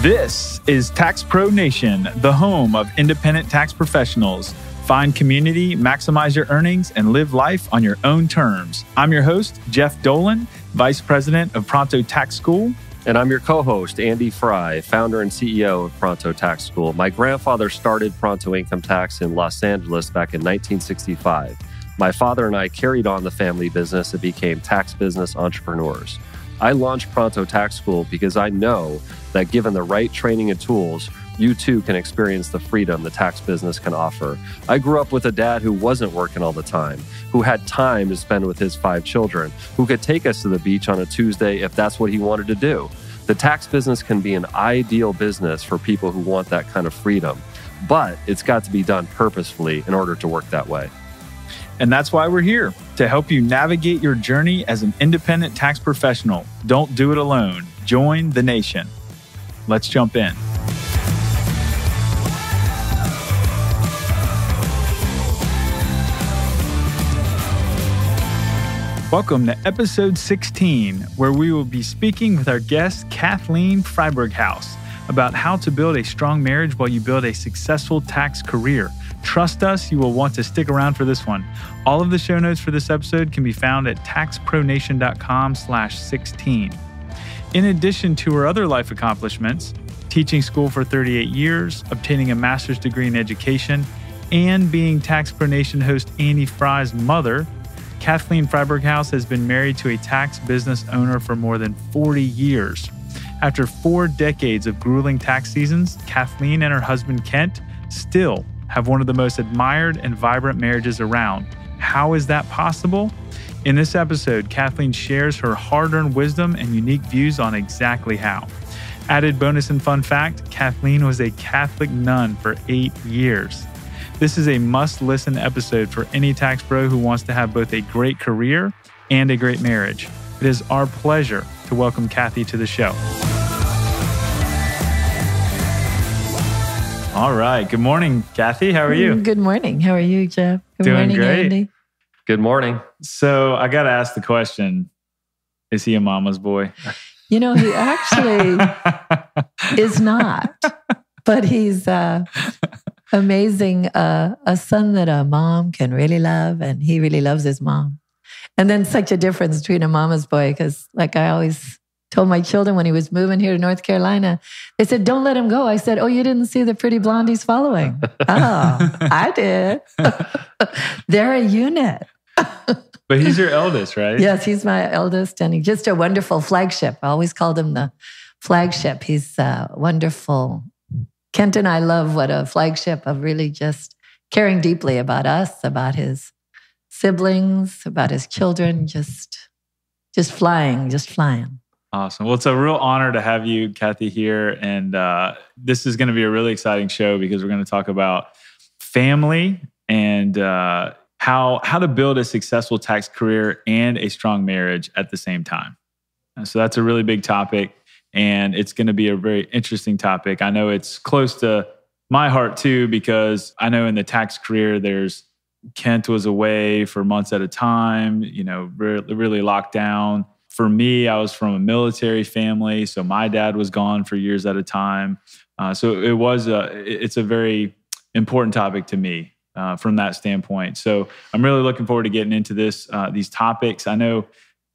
This is Tax Pro Nation, the home of independent tax professionals. Find community, maximize your earnings, and live life on your own terms. I'm your host, Jeff Dolan, Vice President of Pronto Tax School. And I'm your co-host, Andy Fry, founder and CEO of Pronto Tax School. My grandfather started Pronto Income Tax in Los Angeles back in 1965. My father and I carried on the family business and became tax business entrepreneurs. I launched Pronto Tax School because I know that given the right training and tools, you too can experience the freedom the tax business can offer. I grew up with a dad who wasn't working all the time, who had time to spend with his 5 children, who could take us to the beach on a Tuesday if that's what he wanted to do. The tax business can be an ideal business for people who want that kind of freedom, but it's got to be done purposefully in order to work that way. And that's why we're here, to help you navigate your journey as an independent tax professional. Don't do it alone. Join the nation. Let's jump in. Welcome to episode 16, where we will be speaking with our guest, Kathleen Freiburghouse, about how to build a strong marriage while you build a successful tax career. Trust us, you will want to stick around for this one. All of the show notes for this episode can be found at taxpronation.com/16. In addition to her other life accomplishments, teaching school for 38 years, obtaining a master's degree in education, and being Tax Pro Nation host Andy Fry's mother, Kathleen Freiburghouse has been married to a tax business owner for more than 40 years. After 4 decades of grueling tax seasons, Kathleen and her husband Kent still have one of the most admired and vibrant marriages around. How is that possible? In this episode, Kathleen shares her hard-earned wisdom and unique views on exactly how. Added bonus and fun fact, Kathleen was a Catholic nun for 8 years. This is a must-listen episode for any tax pro who wants to have both a great career and a great marriage. It is our pleasure to welcome Kathy to the show. All right. Good morning, Kathy. How are you? Good morning. How are you, Jeff? Good Doing morning, great. Andy. Good morning. So I got to ask the question, is he a mama's boy? You know, he actually is not, but he's amazing. A son that a mom can really love, and he really loves his mom. And then such a difference between a mama's boy, because like I always told my children when he was moving here to North Carolina, they said, don't let him go. I said, oh, you didn't see the pretty blonde he's following? Oh, I did. They're a unit. But he's your eldest, right? Yes, he's my eldest, and he's just a wonderful flagship. I always called him the flagship. He's wonderful. Kent and I love what a flagship of really just caring deeply about us, about his siblings, about his children, just flying. Awesome. Well, it's a real honor to have you, Kathy, here. And this is going to be a really exciting show because we're going to talk about family and how to build a successful tax career and a strong marriage at the same time. So that's a really big topic, and it's going to be a very interesting topic. I know it's close to my heart too, because I know in the tax career, Kent was away for months at a time, really locked down. For me, I was from a military family, so my dad was gone for years at a time. So it's a very important topic to me from that standpoint. So I'm really looking forward to getting into these topics. I know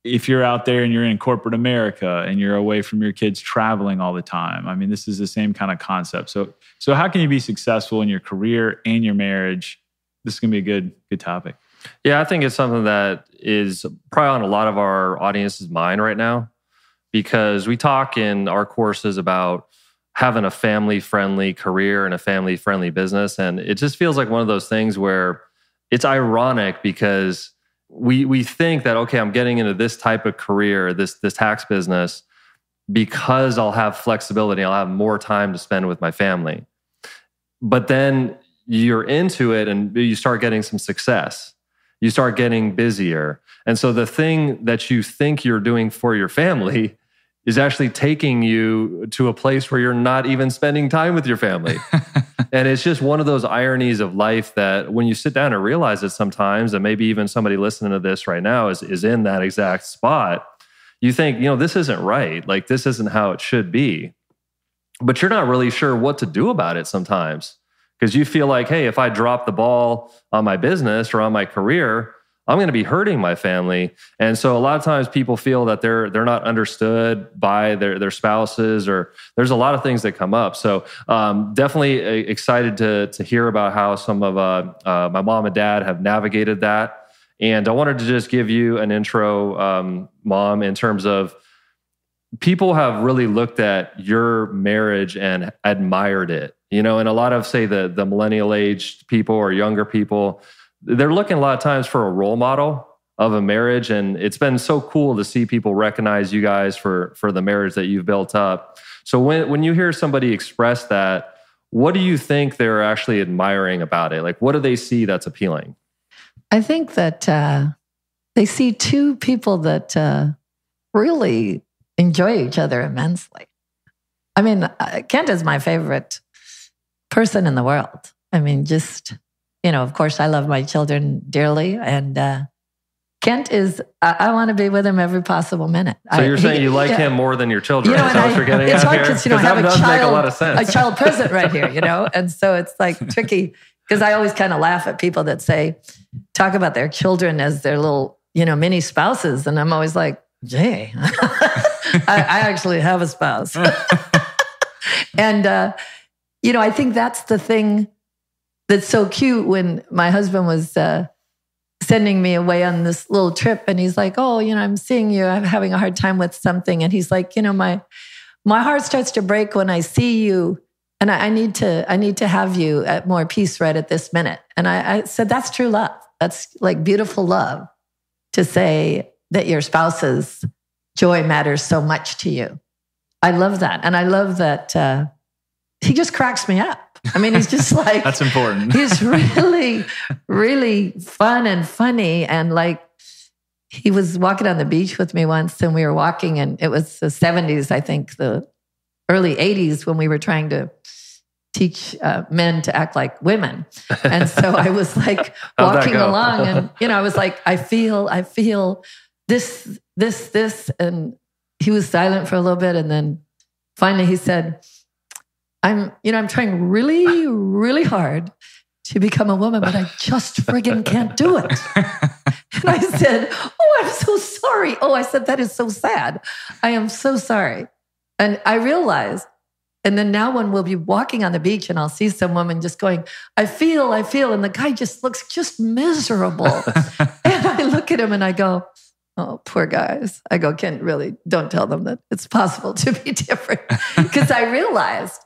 if you're out there and you're in corporate America and you're away from your kids traveling all the time, I mean, this is the same kind of concept. So how can you be successful in your career and your marriage? This is going to be a good topic. Yeah, I think it's something that is probably on a lot of our audience's mind right now, because we talk in our courses about having a family-friendly career and a family-friendly business. And it just feels like one of those things where it's ironic because we think that, okay, I'm getting into this type of career, this tax business, because I'll have flexibility, I'll have more time to spend with my family. But then you're into it and you start getting some success. You start getting busier. And so the thing that you think you're doing for your family is actually taking you to a place where you're not even spending time with your family. And it's just one of those ironies of life that when you sit down and realize it sometimes, and maybe even somebody listening to this right now is in that exact spot, you think, this isn't right. Like, this isn't how it should be. but you're not really sure what to do about it sometimes, because you feel like, hey, if I drop the ball on my business or on my career, I'm going to be hurting my family. And so a lot of times people feel that they're not understood by their spouses, or there's a lot of things that come up. So definitely excited to hear about how some of my mom and dad have navigated that. And I wanted to just give you an intro, Mom, in terms of people have really looked at your marriage and admired it. And a lot of, say, the millennial age people or younger people, they're looking a lot of times for a role model of a marriage. And it's been so cool to see people recognize you guys for the marriage that you've built up. So when you hear somebody express that, what do you think they're actually admiring about it? Like, what do they see that's appealing? I think that they see two people that really enjoy each other immensely. I mean, Kent is my favorite person in the world. I mean, just, of course, I love my children dearly. And Kent is, I want to be with him every possible minute. So you're saying you like him more than your children? Is that what you're getting it's at hard here? because, I have that does make a lot of sense. A child present right here, And so it's like tricky, because I always kind of laugh at people that talk about their children as their little, mini spouses. And I'm always like, Jay, I actually have a spouse. And, I think that's the thing that's so cute. When my husband was sending me away on this little trip, and he's like, oh, I'm seeing you, I'm having a hard time with something. And he's like, my heart starts to break when I see you, and I need to have you at more peace right at this minute. And I said, that's true love. That's like beautiful love, to say that your spouse's joy matters so much to you. I love that. And I love that he just cracks me up. I mean, he's just like... That's important. He's really, really fun and funny. And like, he was walking on the beach with me once, and we were walking, and it was the 70s, I think, the early 80s, when we were trying to teach men to act like women. And so I was like walking along, and, I was like, I feel this. And he was silent for a little bit. And then finally he said, I'm trying really, really hard to become a woman, but I just friggin' can't do it. And I said, oh, I'm so sorry. Oh, I said, that is so sad. I am so sorry. And I realized, and then now when we'll be walking on the beach and I'll see some woman just going, I feel, and the guy just looks just miserable. And I look at him and I go, oh, poor guys. I go, Ken, really, don't tell them that it's possible to be different. Because I realized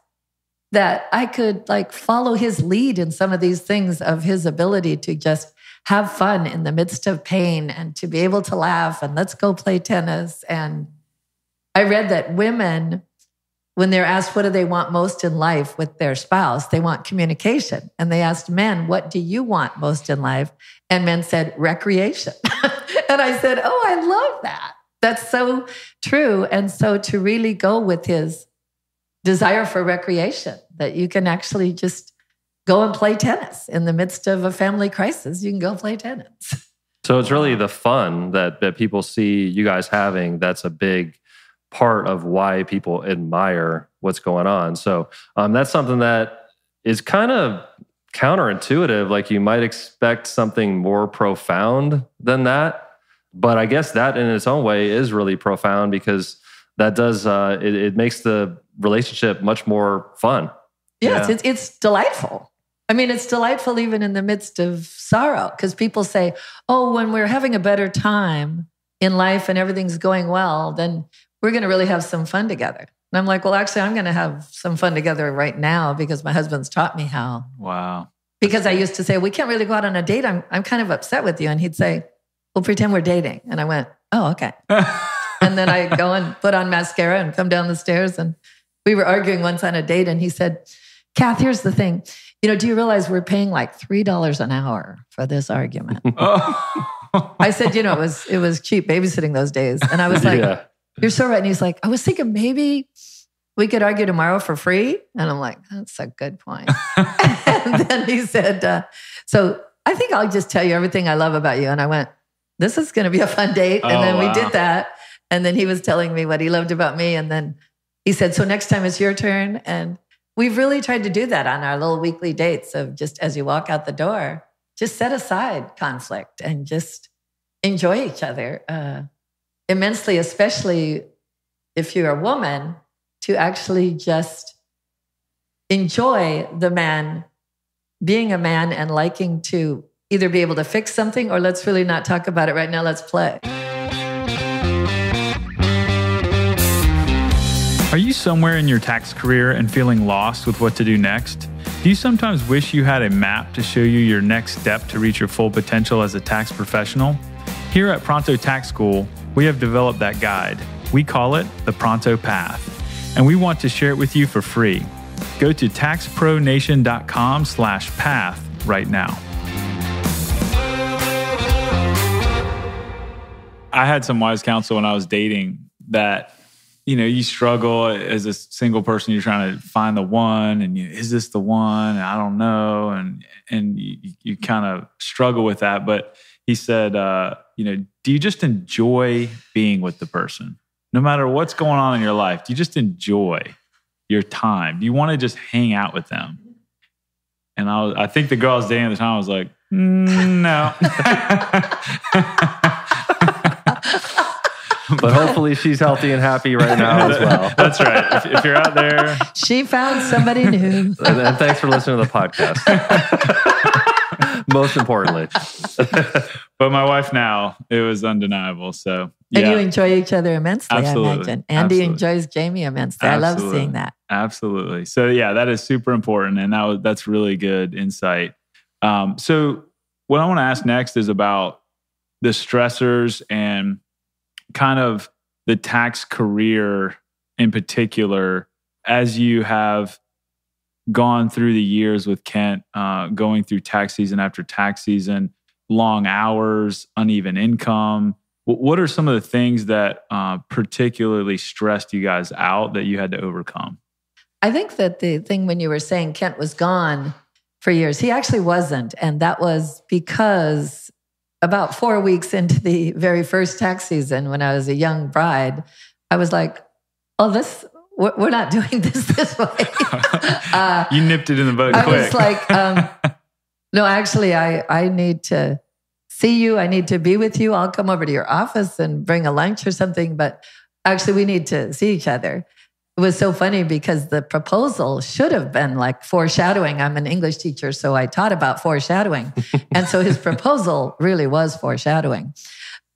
that I could follow his lead in some of these things, of his ability to just have fun in the midst of pain, and to be able to laugh, and let's go play tennis. And I read that women, when they're asked what do they want most in life with their spouse, they want communication. And they asked men, what do you want most in life? And men said, recreation. And I said, oh, I love that. That's so true. And so to really go with his desire for recreation, that you can actually just go and play tennis in the midst of a family crisis. You can go play tennis. So it's really the fun that people see you guys having that's a big part of why people admire what's going on. So that's something that is kind of counterintuitive. Like, you might expect something more profound than that. But I guess that in its own way is really profound, because that does, it makes the relationship much more fun. Yes, yeah. It's delightful. I mean, it's delightful even in the midst of sorrow, because people say, oh, when we're having a better time in life and everything's going well, then we're going to really have some fun together. And I'm like, well, actually, I'm going to have some fun together right now, because my husband's taught me how. Wow. Because I used to say, we can't really go out on a date. I'm kind of upset with you. And he'd say, well, pretend we're dating. And I went, oh, okay. And then I go and put on mascara and come down the stairs. And we were arguing once on a date, and he said, Kath, here's the thing. Do you realize we're paying like $3 an hour for this argument? I said, it was cheap babysitting those days. And I was like, yeah. You're so right. And he's like, I was thinking maybe we could argue tomorrow for free. And I'm like, that's a good point. And then he said, so I think I'll just tell you everything I love about you. And I went, this is going to be a fun date. And then we did that. And then he was telling me what he loved about me. And then he said, so next time it's your turn. And we've really tried to do that on our little weekly dates of just as you walk out the door, just set aside conflict and just enjoy each other immensely, especially if you're a woman, to actually just enjoy the man being a man and liking to either be able to fix something or let's really not talk about it right now. Let's play. Are you somewhere in your tax career and feeling lost with what to do next? Do you sometimes wish you had a map to show you your next step to reach your full potential as a tax professional? Here at Pronto Tax School, we have developed that guide. We call it the Pronto Path, and we want to share it with you for free. Go to taxpronation.com/path right now. I had some wise counsel when I was dating that, you struggle as a single person. You're trying to find the one, and is this the one? I don't know, and you kind of struggle with that. But he said, do you just enjoy being with the person, no matter what's going on in your life? Do you just enjoy your time? Do you want to just hang out with them? And I think the girl I was dating at the time was like, no. But hopefully she's healthy and happy right now as well. That's right. If you're out there. She found somebody new. And thanks for listening to the podcast. Most importantly. But my wife now, it was undeniable. So, yeah. And you enjoy each other immensely, Absolutely. I imagine. Andy enjoys Jamie immensely. Absolutely. I love seeing that. Absolutely. So, yeah, that is super important. And that's really good insight. So what I want to ask next is about the stressors and kind of the tax career in particular, as you have gone through the years with Kent, going through tax season after tax season, long hours, uneven income. What are some of the things that particularly stressed you guys out that you had to overcome? I think that the thing when you were saying Kent was gone for years, he actually wasn't. And that was because about 4 weeks into the very first tax season, when I was a young bride, I was like, we're not doing this way. You nipped it in the bud quick. I was like, no, actually, I need to see you. I need to be with you. I'll come over to your office and bring a lunch or something. But actually, we need to see each other. It was so funny because the proposal should have been like foreshadowing. I'm an English teacher, so I taught about foreshadowing. And so his proposal really was foreshadowing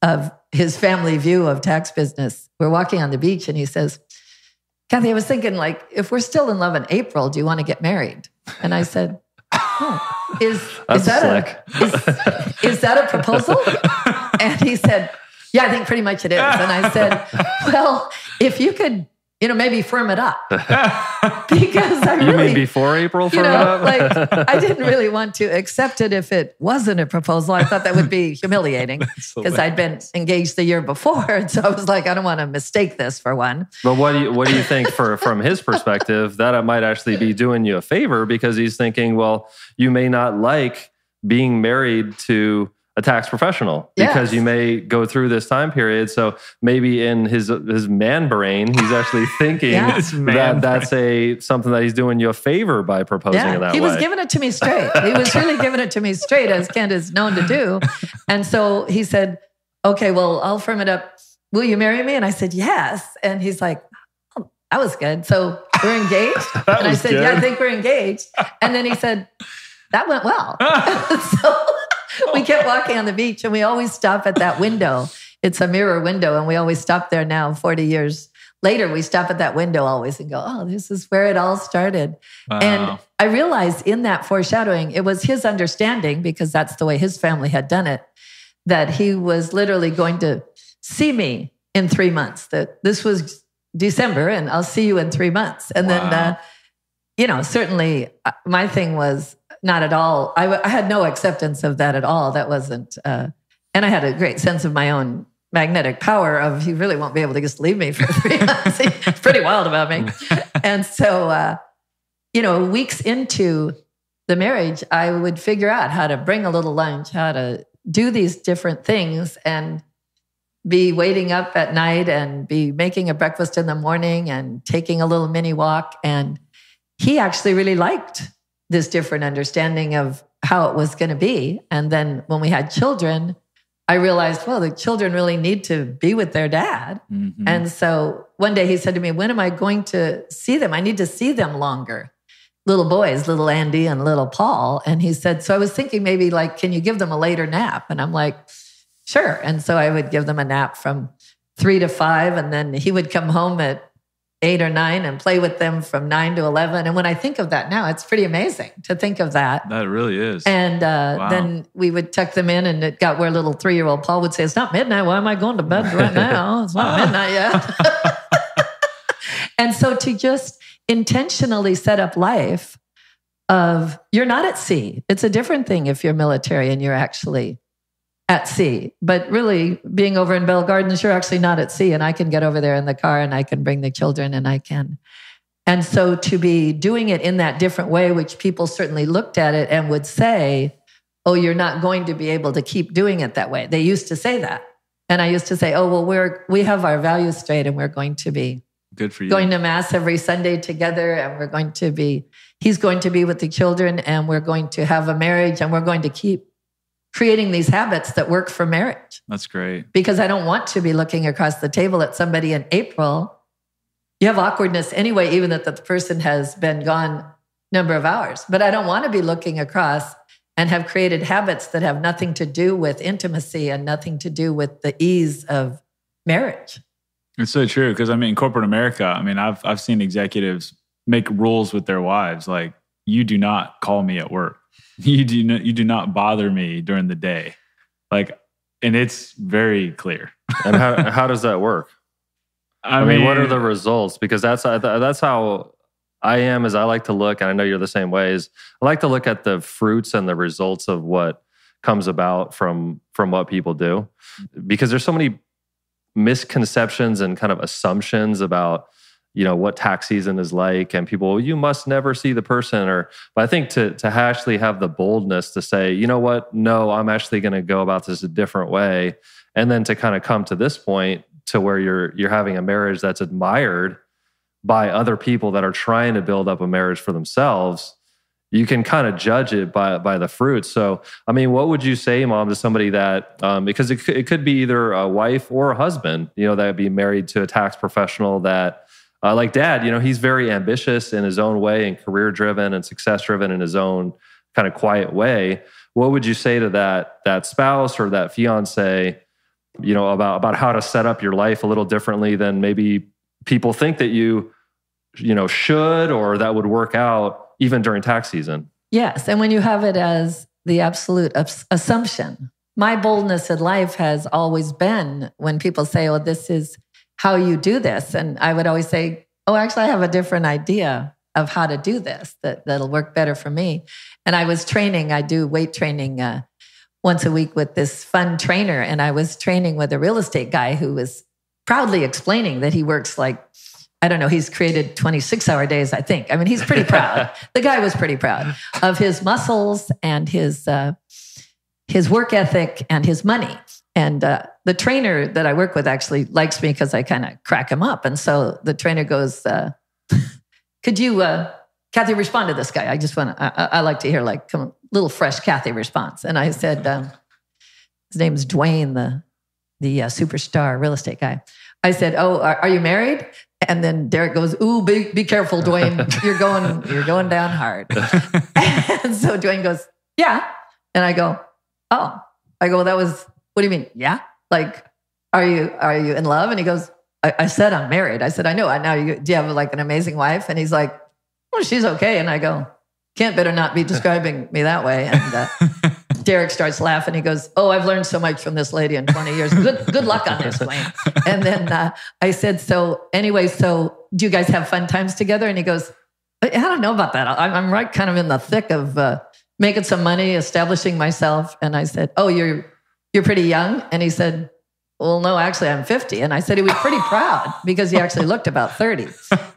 of his family view of tax business. We're walking on the beach and he says, Kathy, I was thinking, like, if we're still in love in April, do you want to get married? And I said, is that a proposal? And he said, yeah, I think pretty much it is. And I said, well, if you could, maybe firm it up. Because I really... You mean before April firm it up? I didn't really want to accept it if it wasn't a proposal. I thought that would be humiliating because I'd been engaged the year before. And so I was like, I don't want to mistake this for one. But what do you think from his perspective, that it might actually be doing you a favor because he's thinking, well, you may not like being married to a tax professional because you may go through this time period. So maybe in his man brain, he's actually thinking that's something that he's doing you a favor by proposing it that way. He was giving it to me straight. He was really giving it to me straight, as Kent is known to do. And so he said, okay, well, I'll firm it up. Will you marry me? And I said, yes. And he's like, oh, that was good. So we're engaged? And I said, yeah, I think we're engaged. And then he said, that went well. So we kept walking on the beach and we always stop at that window. It's a mirror window and we always stop there now. 40 years later, we stop at that window always and go, oh, this is where it all started. Wow. And I realized in that foreshadowing, it was his understanding, because that's the way his family had done it, that he was literally going to see me in 3 months, that this was December and I'll see you in 3 months. And then, certainly my thing was, not at all. I had no acceptance of that at all. That wasn't, and I had a great sense of my own magnetic power of he really won't be able to just leave me for 3 months. He's pretty wild about me. And so, weeks into the marriage, I would figure out how to bring a little lunch, how to do these different things. And be waiting up at night and be making a breakfast in the morning and taking a little mini walk. And he actually really liked this different understanding of how it was going to be. And then when we had children, I realized, well, the children really need to be with their dad. Mm-hmm. And so one day he said to me, when am I going to see them? I need to see them longer. Little boys, little Andy and little Paul. And he said, so I was thinking maybe like, can you give them a later nap? And I'm like, sure. And so I would give them a nap from 3 to 5. And then he would come home at 8 or 9 and play with them from 9 to 11. And when I think of that now, it's pretty amazing to think of that. That really is. And wow. Then we would tuck them in, and it got where little 3-year-old Paul would say, it's not midnight. Why am I going to bed right now? It's not midnight yet. And so to just intentionally set up life of, you're not at sea. It's a different thing if you're military and you're actually at sea. But really, being over in Bell Gardens, you're actually not at sea. And I can get over there in the car and I can bring the children and I can. And so to be doing it in that different way, which people certainly looked at it and would say, oh, you're not going to be able to keep doing it that way. They used to say that. And I used to say, oh, well, we have our values straight and we're going to be good for you. Going to mass every Sunday together. And we're going to be, he's going to be with the children and we're going to have a marriage and we're going to keep creating these habits that work for marriage. That's great. Because I don't want to be looking across the table at somebody in April. You have awkwardness anyway, even if the person has been gone a number of hours. But I don't want to be looking across and have created habits that have nothing to do with intimacy and nothing to do with the ease of marriage. It's so true. Because I mean, in corporate America, I mean, I've seen executives make rules with their wives. Like, you do not call me at work. You do not bother me during the day. Like, and it's very clear. And how does that work? I mean, what are the results? Because that's how I am, as I like to look, and I know you're the same way, is I like to look at the fruits and the results of what comes about from what people do. Because there's so many misconceptions and kind of assumptions about, you know, what tax season is like, and people, well, you must never see the person. But I think to actually have the boldness to say, you know what, no, I'm actually going to go about this a different way, and then to kind of come to this point to where you're having a marriage that's admired by other people that are trying to build up a marriage for themselves. You can kind of judge it by the fruits. So, I mean, what would you say, Mom, to somebody that, because it could be either a wife or a husband, you know, that would be married to a tax professional that, like Dad, you know, he's very ambitious in his own way and career-driven and success-driven in his own kind of quiet way. What would you say to that spouse or that fiance, you know, about how to set up your life a little differently than maybe people think that you know, should, or that would work out even during tax season? Yes. And when you have it as the absolute assumption, my boldness in life has always been when people say, oh, this is how you do this. And I would always say, oh, actually, I have a different idea of how to do this that'll work better for me. And I was training, I do weight training once a week with this fun trainer. And I was training with a real estate guy who was proudly explaining that he works like, I don't know, he's created 26-hour days, I think. I mean, he's pretty proud. The guy was pretty proud of his muscles and his work ethic and his money. And the trainer that I work with actually likes me because I kind of crack him up. And so the trainer goes, could you, Kathy, respond to this guy? I just want to, I like to hear like a little fresh Kathy response. And I said, his name's Dwayne, the superstar real estate guy. I said, oh, are you married? And then Derek goes, ooh, be careful, Dwayne. You're going down hard. And so Dwayne goes, yeah. And I go, oh. I go, well, what do you mean? Yeah? Like, are you in love? And he goes, I said I'm married. I said, I know. Now do you have like an amazing wife? And he's like, well, she's okay. And I go, better not be describing me that way. And Derek starts laughing. He goes, oh, I've learned so much from this lady in 20 years. Good luck on this, Wayne. And then I said, so do you guys have fun times together? And he goes, I don't know about that. I'm right kind of in the thick of making some money, establishing myself. And I said, oh, you're pretty young? And he said, well, no, actually I'm 50. And I said he was pretty proud because he actually looked about 30.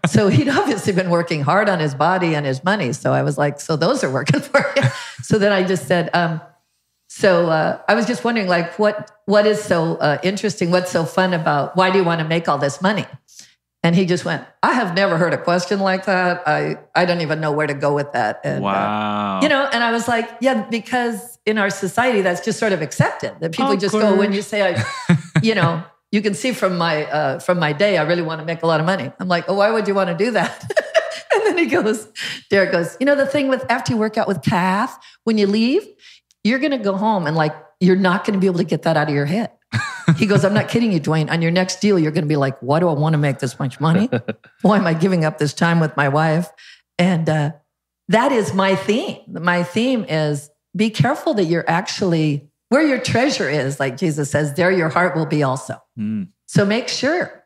So he'd obviously been working hard on his body and his money. So I was like, so those are working for you. So then I just said, So I was just wondering, like, what is so interesting? What's so fun about, why do you want to make all this money? And he just went, I have never heard a question like that. I don't even know where to go with that. And, wow. And I was like, yeah, because in our society, that's just sort of accepted. That people just go, when you say, you can see from my day, I really want to make a lot of money. I'm like, oh, why would you want to do that? And then Derek goes, the thing with after you work out with Kath, when you leave, you're going to go home and like, you're not going to be able to get that out of your head. He goes, I'm not kidding you, Dwayne. On your next deal, you're going to be like, why do I want to make this much money? Why am I giving up this time with my wife? And that is my theme. My theme is be careful that you're actually, where your treasure is, like Jesus says, there your heart will be also. So make sure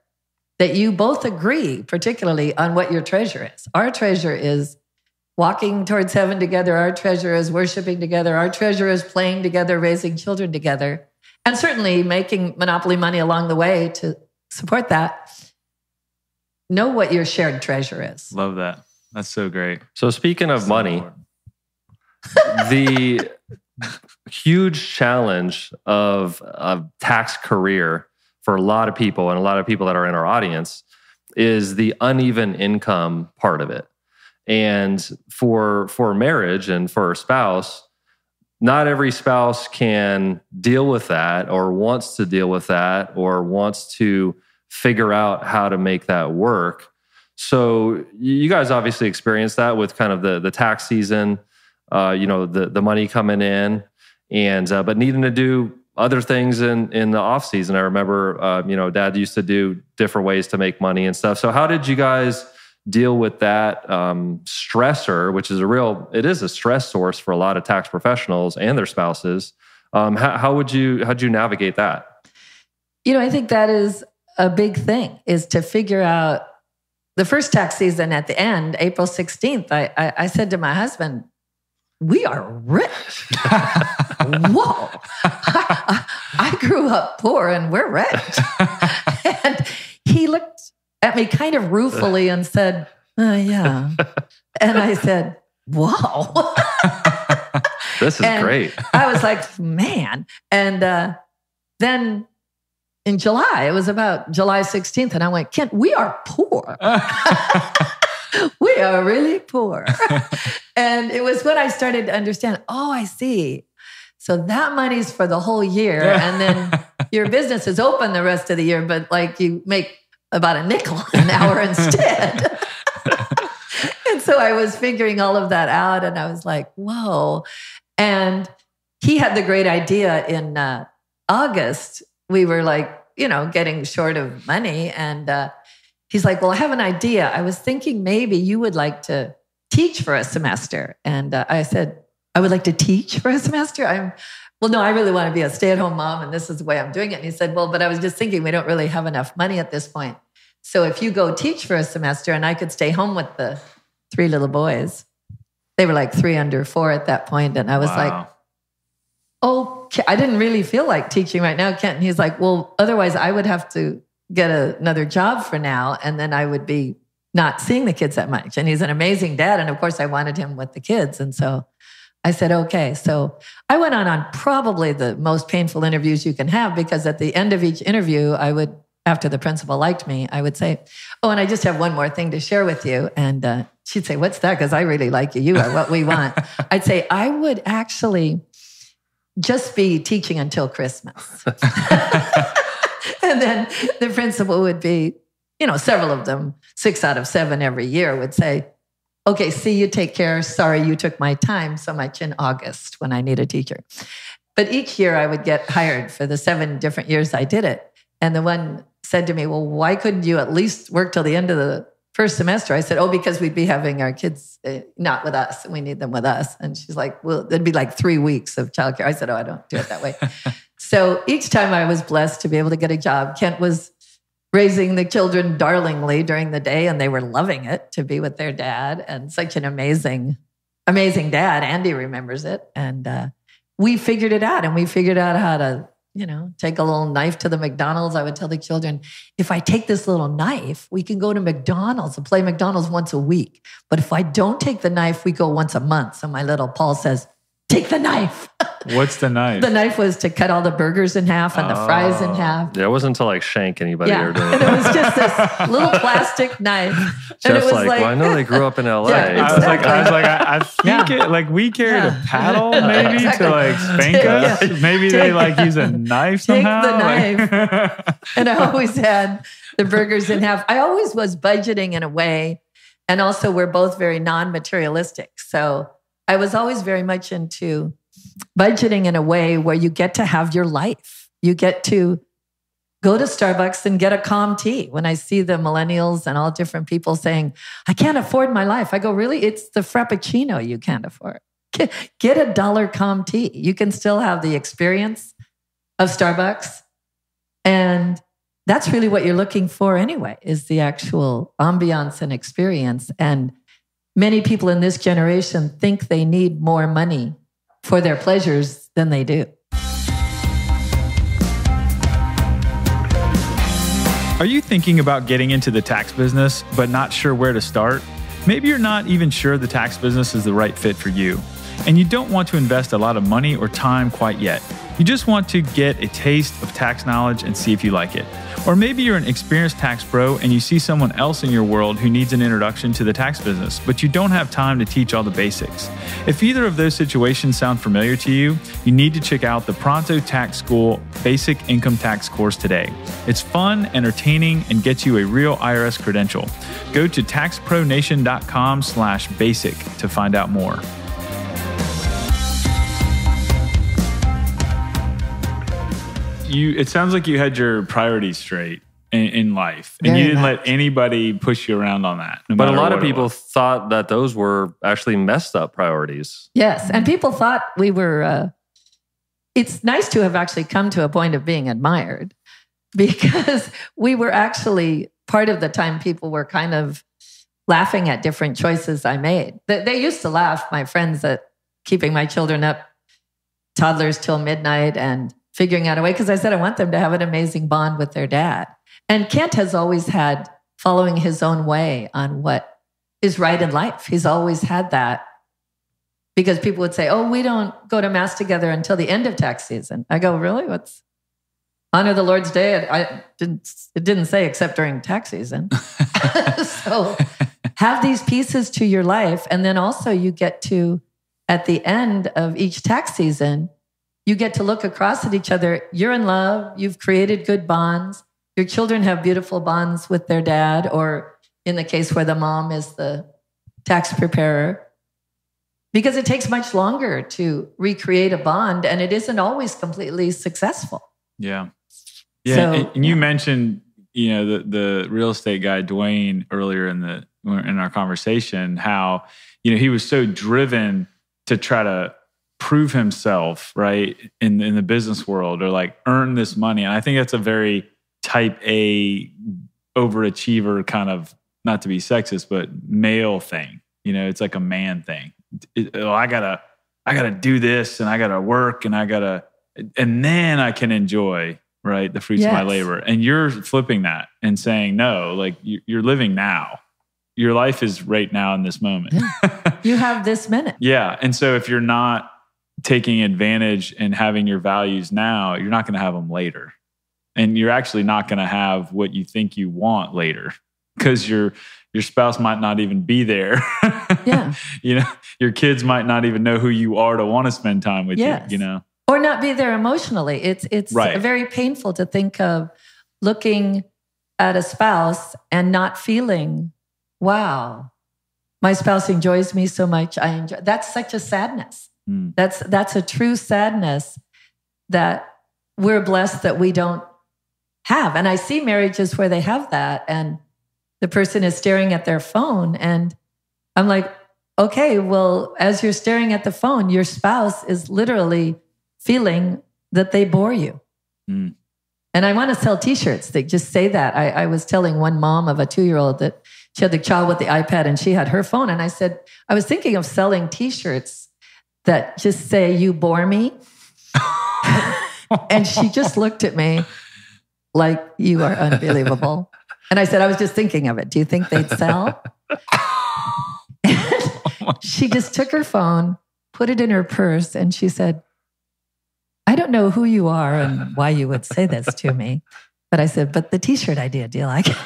that you both agree, particularly on what your treasure is. Our treasure is walking towards heaven together. Our treasure is worshiping together. Our treasure is playing together, raising children together. And certainly making Monopoly money along the way to support that. Know what your shared treasure is. Love that. That's so great. So speaking of money, the huge challenge of a tax career for a lot of people and a lot of people that are in our audience is the uneven income part of it. And for marriage and for a spouse, not every spouse can deal with that or wants to deal with that or wants to figure out how to make that work. So you guys obviously experienced that with kind of the tax season, the money coming in, and but needing to do other things in the off season. I remember, Dad used to do different ways to make money and stuff. So how did you guys deal with that stressor, which is a stress source for a lot of tax professionals and their spouses? How'd you navigate that? I think that is a big thing, is to figure out the first tax season at the end, April 16th, I said to my husband, we are rich. Whoa. I grew up poor and we're rich. And he looked at me kind of ruefully and said, yeah. And I said, wow. This is great. I was like, man. And then in July, it was about July 16th, and I went, Kent, we are poor. We are really poor. And it was when I started to understand, oh, I see. So that money's for the whole year. And then your business is open the rest of the year, but like you make about a nickel an hour instead. And so I was figuring all of that out, and I was like, whoa. And he had the great idea in August. We were like, getting short of money. And he's like, well, I have an idea. I was thinking maybe you would like to teach for a semester. And I said, I would like to teach for a semester? No, I really want to be a stay-at-home mom, and this is the way I'm doing it. And he said, well, but I was just thinking we don't really have enough money at this point. So if you go teach for a semester and I could stay home with the 3 little boys, they were like 3 under 4 at that point. And I was like, okay, I didn't really feel like teaching right now, Kent. And he's like, well, otherwise I would have to get another job for now. And then I would be not seeing the kids that much. And he's an amazing dad. And of course I wanted him with the kids. And so I said, okay. So I went on probably the most painful interviews you can have, because at the end of each interview, I would, after the principal liked me, I would say, oh, and I just have one more thing to share with you. And she'd say, what's that? Because I really like you. You are what we want. I'd say, I would actually just be teaching until Christmas. And then the principal would be, several of them, 6 out of 7 every year would say, okay, see you, take care. Sorry, you took my time so much in August when I need a teacher. But each year I would get hired for the 7 different years I did it. And the one said to me, well, why couldn't you at least work till the end of the first semester? I said, oh, because we'd be having our kids not with us, and we need them with us. And she's like, well, it'd be like 3 weeks of childcare. I said, oh, I don't do it that way. So each time I was blessed to be able to get a job. Kent was raising the children darlingly during the day, and they were loving it to be with their dad, and such an amazing, amazing dad. Andy remembers it. And we figured it out, and we figured out how to, take a little knife to the McDonald's. I would tell the children, if I take this little knife, we can go to McDonald's and play McDonald's once a week. But if I don't take the knife, we go once a month. So my little Paul says, take the knife. What's the knife? The knife was to cut all the burgers in half and the fries in half. Yeah, it wasn't to like shank anybody or do and it was just this little plastic knife. Jeff's and it was well, I know they grew up in LA. Yeah, I think it, like we carried a paddle maybe to like spank us. Maybe they like use a knife somehow. Take the knife. And I always had the burgers in half. I always was budgeting in a way. And also we're both very non-materialistic. So I was always very much into budgeting in a way where you get to have your life. You get to go to Starbucks and get a calm tea. When I see the millennials and all different people saying, I can't afford my life. I go, really? It's the Frappuccino you can't afford. Get $1 calm tea. You can still have the experience of Starbucks. And that's really what you're looking for anyway, is the actual ambiance and experience. And many people in this generation think they need more money for their pleasures than they do. Are you thinking about getting into the tax business, but not sure where to start? Maybe you're not even sure the tax business is the right fit for you, and you don't want to invest a lot of money or time quite yet. You just want to get a taste of tax knowledge and see if you like it. Or maybe you're an experienced tax pro and you see someone else in your world who needs an introduction to the tax business, but you don't have time to teach all the basics. If either of those situations sound familiar to you, you need to check out the Pronto Tax School Basic Income Tax course today. It's fun, entertaining, and gets you a real IRS credential. Go to taxpronation.com/basic to find out more. It sounds like you had your priorities straight in life, and you didn't let anybody push you around on that. But a lot of people thought that those were actually messed up priorities. Yes, and people thought we were, it's nice to have actually come to a point of being admired, because we were actually, part of the time people were kind of laughing at different choices I made. They used to laugh, my friends, at keeping my children up, toddlers till midnight, and figuring out a way, because I said I want them to have an amazing bond with their dad. And Kent has always had following his own way on what is right in life. He's always had that, because people would say, oh, we don't go to Mass together until the end of tax season. I go, really? What's honor the Lord's Day? It didn't say except during tax season. So have these pieces to your life. And then also you get to, at the end of each tax season, you get to look across at each other. You're in love. You've created good bonds. Your children have beautiful bonds with their dad, or in the case where the mom is the tax preparer, because it takes much longer to recreate a bond, and it isn't always completely successful. Yeah. Yeah. So, and you mentioned, the real estate guy, Dwayne, earlier in our conversation, how, he was so driven to try to prove himself, right, in the business world, or like earn this money. And I think that's a very type A overachiever kind of, not to be sexist, but male thing. It's like a man thing. I gotta do this, and I gotta work, and and then I can enjoy, right, the fruits of my labor. And you're flipping that and saying, no, like you're living now. Your life is right now in this moment. Yeah. You have this minute. Yeah. And so if you're not taking advantage and having your values now, you're not going to have them later. And you're actually not going to have what you think you want later, because your spouse might not even be there. Yeah. Your kids might not even know who you are to want to spend time with you, Or not be there emotionally. It's right. Very painful to think of looking at a spouse and not feeling, wow, my spouse enjoys me so much. That's such a sadness. That's a true sadness that we're blessed that we don't have. And I see marriages where they have that, and the person is staring at their phone, and I'm like, okay, well, as you're staring at the phone, your spouse is literally feeling that they bore you. And I want to sell t-shirts that just say that. I was telling one mom of a 2-year-old that she had the child with the iPad and she had her phone. And I said, I was thinking of selling t-shirts that just say, you bore me. And she just looked at me like, you are unbelievable. And I said, I was just thinking of it. Do you think they'd sell? And she just took her phone, put it in her purse, and she said, I don't know who you are and why you would say this to me. But I said, but the t-shirt idea, do you like it?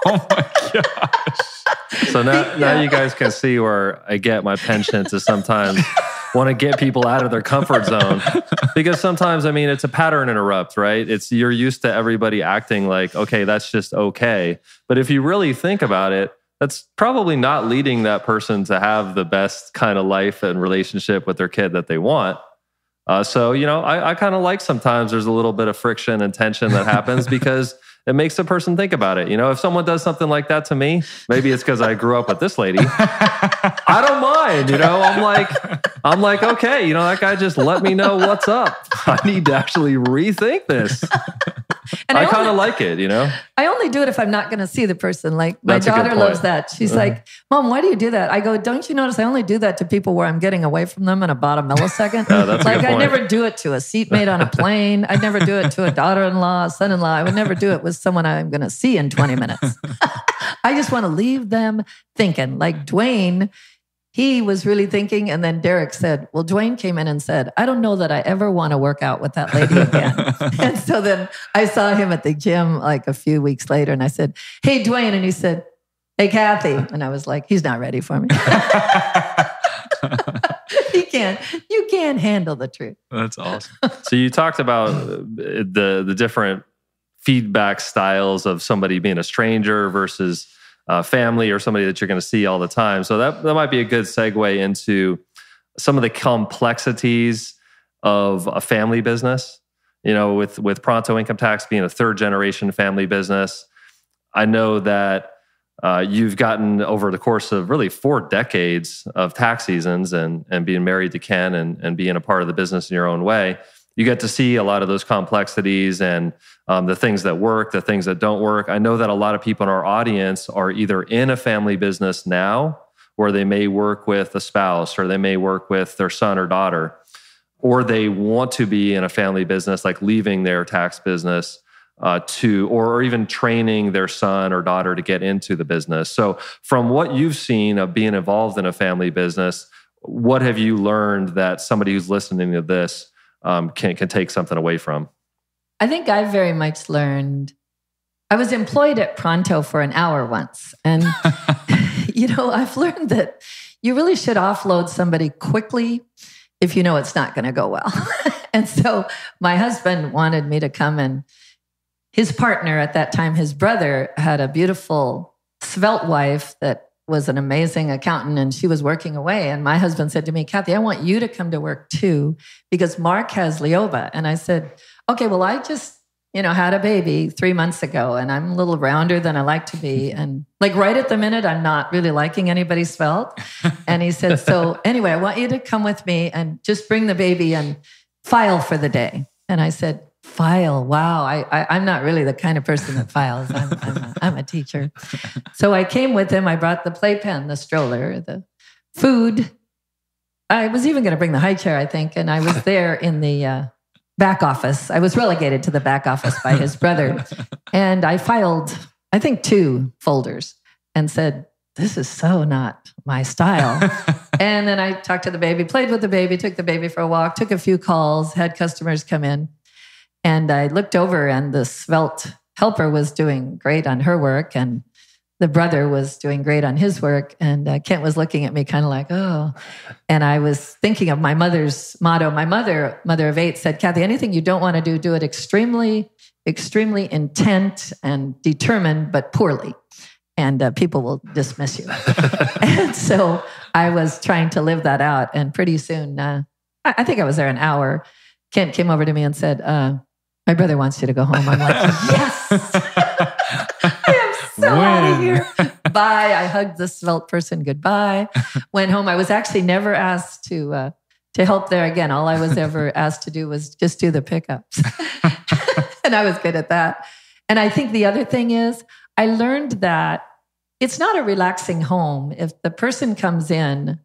Oh my gosh. So now you guys can see where I get my penchant to sometimes want to get people out of their comfort zone. Because sometimes, I mean, it's a pattern interrupt, right? You're used to everybody acting like, okay, that's just okay. But if you really think about it, that's probably not leading that person to have the best kind of life and relationship with their kid that they want. So, I kind of like sometimes there's a little bit of friction and tension that happens because it makes a person think about it. If someone does something like that to me, maybe it's because I grew up with this lady. I don't mind, I'm like, okay, that guy just let me know what's up. I need to actually rethink this. And I kind of like it, I only do it if I'm not going to see the person. Like my daughter loves that. She's like, Mom, why do you do that? I go, don't you notice I only do that to people where I'm getting away from them in about a millisecond? That's like I never do it to a seatmate on a plane. I'd never do it to a daughter-in-law, son-in-law. I would never do it with someone I'm going to see in 20 minutes. I just want to leave them thinking. Like Dwayne, he was really thinking, and then Derek said, well, Dwayne came in and said, I don't know that I ever want to work out with that lady again. And so then I saw him at the gym like a few weeks later, and I said, hey, Dwayne. And he said, hey, Kathy. And I was like, he's not ready for me. You can't handle the truth. That's awesome. So you talked about the different feedback styles of somebody being a stranger versus family or somebody that you're going to see all the time. So that might be a good segue into some of the complexities of a family business. With Pronto Income Tax being a third generation family business, I know that you've gotten over the course of really 4 decades of tax seasons and being married to Ken and being a part of the business in your own way. You get to see a lot of those complexities and the things that work, the things that don't work. I know that a lot of people in our audience are either in a family business now, where they may work with a spouse, or they may work with their son or daughter, or they want to be in a family business, like leaving their tax business or even training their son or daughter to get into the business. So from what you've seen of being involved in a family business, what have you learned that somebody who's listening to this can take something away from? I think I very much learned. I was employed at Pronto for an hour once. And, I've learned that you really should offload somebody quickly if you know it's not going to go well. And so my husband wanted me to come, and his partner at that time, his brother, had a beautiful, svelte wife that was an amazing accountant, and she was working away. And my husband said to me, Kathy, I want you to come to work too, because Mark has Leoba. And I said, okay, well, I just, had a baby 3 months ago, and I'm a little rounder than I like to be. And like right at the minute, I'm not really liking anybody svelte. And he said, so anyway, I want you to come with me and just bring the baby and file for the day. And I said, file? Wow, I'm not really the kind of person that files. I'm a teacher. So I came with him. I brought the playpen, the stroller, the food. I was even going to bring the high chair, I think. And I was there in the back office. I was relegated to the back office by his brother. And I filed, I think, 2 folders and said, this is so not my style. And then I talked to the baby, played with the baby, took the baby for a walk, took a few calls, had customers come in. And I looked over, and the svelte helper was doing great on her work, and the brother was doing great on his work. And Kent was looking at me kind of like, oh. And I was thinking of my mother's motto. My mother of 8, said, Kathy, anything you don't want to do it extremely, extremely intent and determined, but poorly. And people will dismiss you. And so I was trying to live that out. And pretty soon, I think I was there an hour, Kent came over to me and said, my brother wants you to go home. I'm like, yes, I am so out of here. Bye. I hugged the svelte person goodbye. Went home. I was actually never asked to help there again. All I was ever asked to do was just do the pickups. And I was good at that. And I think the other thing is I learned that it's not a relaxing home. If the person comes in,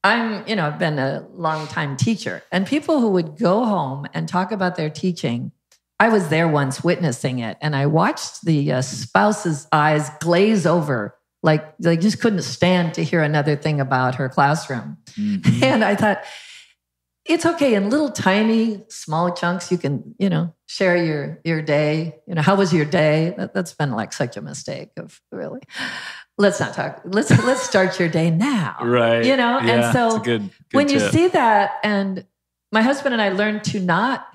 I've been a long time teacher, and people who would go home and talk about their teaching, I was there once witnessing it, and I watched the spouse's eyes glaze over, like they just couldn't stand to hear another thing about her classroom. Mm-hmm. And I thought, It's okay in little tiny small chunks. You can, share your day. How was your day? That's been like such a mistake of really. Let's not talk. Let's start your day now. Right. Yeah, and so it's a good when you tip. see that, and my husband and I learned to not